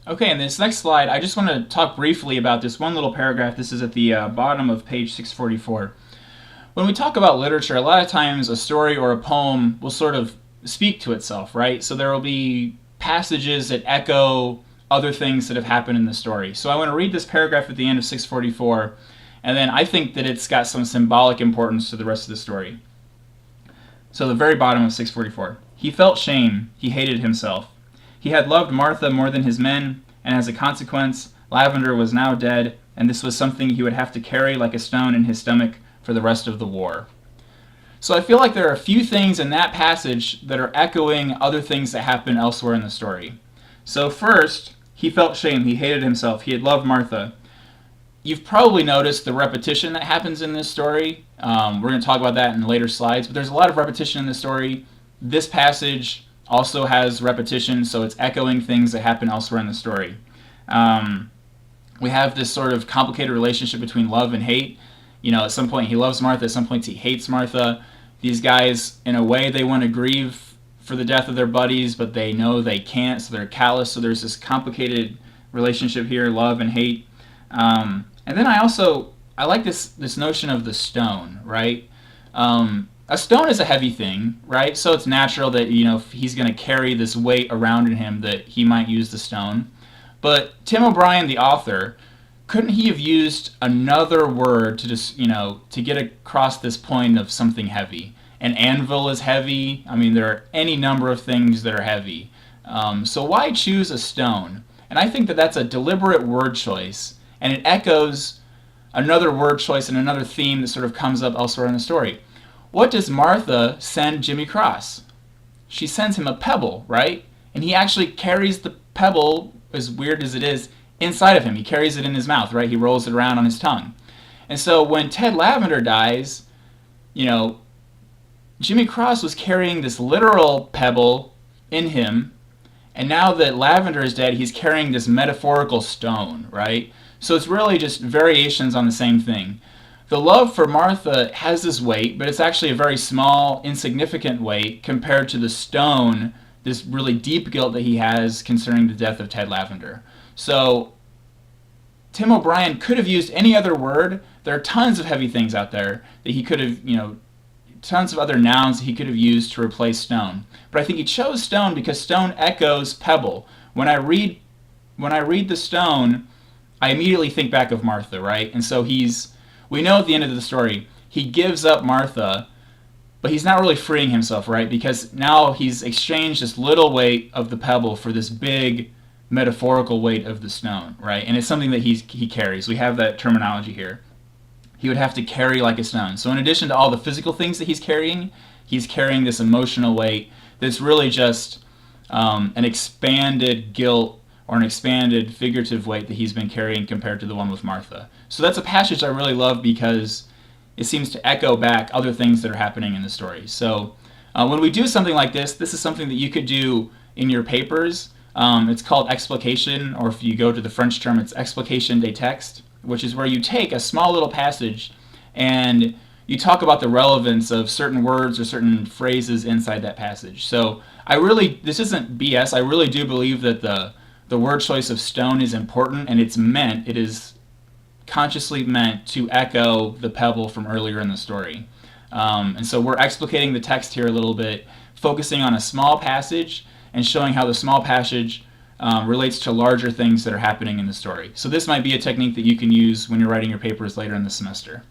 Okay, in this next slide, I just want to talk briefly about this one little paragraph. This is at the bottom of page 644. When we talk about literature, a lot of times a story or a poem will sort of speak to itself, right? So there will be passages that echo other things that have happened in the story. So I want to read this paragraph at the end of 644, and then I think that it's got some symbolic importance to the rest of the story. So the very bottom of 644. He felt shame. He hated himself. He had loved Martha more than his men, and as a consequence, Lavender was now dead, and this was something he would have to carry like a stone in his stomach for the rest of the war. So I feel like there are a few things in that passage that are echoing other things that happen elsewhere in the story. So first, he felt shame. He hated himself. He had loved Martha. You've probably noticed the repetition that happens in this story. We're going to talk about that in later slides, but there's a lot of repetition in this story. This passage also has repetition, so it's echoing things that happen elsewhere in the story. We have this sort of complicated relationship between love and hate. You know, at some point he loves Martha, at some point he hates Martha. These guys, in a way, they want to grieve for the death of their buddies, but they know they can't, so they're callous. So there's this complicated relationship here, love and hate. And then I like this notion of the stone, right? A stone is a heavy thing, right? So it's natural that, you know, if he's going to carry this weight around in him, that he might use the stone. But Tim O'Brien, the author, couldn't he have used another word to just, you know, to get across this point of something heavy? An anvil is heavy. I mean, there are any number of things that are heavy. So why choose a stone? And I think that that's a deliberate word choice, and it echoes another word choice and another theme that sort of comes up elsewhere in the story. What does Martha send Jimmy Cross? She sends him a pebble, right? And he actually carries the pebble, as weird as it is, inside of him. He carries it in his mouth, right? He rolls it around on his tongue. And so when Ted Lavender dies, you know, Jimmy Cross was carrying this literal pebble in him, and now that Lavender is dead, he's carrying this metaphorical stone, right? So it's really just variations on the same thing. The love for Martha has this weight, but it's actually a very small, insignificant weight compared to the stone, this really deep guilt that he has concerning the death of Ted Lavender. So Tim O'Brien could have used any other word. There are tons of heavy things out there that he could have, you know, tons of other nouns that he could have used to replace stone. But I think he chose stone because stone echoes pebble. When I read the stone, I immediately think back of Martha, right? And so we know at the end of the story, he gives up Martha, but he's not really freeing himself, right? Because now he's exchanged this little weight of the pebble for this big metaphorical weight of the stone, right? And it's something that he carries. We have that terminology here. He would have to carry like a stone. So in addition to all the physical things that he's carrying this emotional weight that's really just an expanded guilt or an expanded figurative weight that he's been carrying compared to the one with Martha. So that's a passage I really love because it seems to echo back other things that are happening in the story. So when we do something like this is something that you could do in your papers. It's called explication, or if you go to the French term, it's explication des textes, which is where you take a small little passage and you talk about the relevance of certain words or certain phrases inside that passage. So this isn't BS, I really do believe that the word choice of stone is important, and it is consciously meant to echo the pebble from earlier in the story. And so we're explicating the text here a little bit, focusing on a small passage and showing how the small passage relates to larger things that are happening in the story. So this might be a technique that you can use when you're writing your papers later in the semester.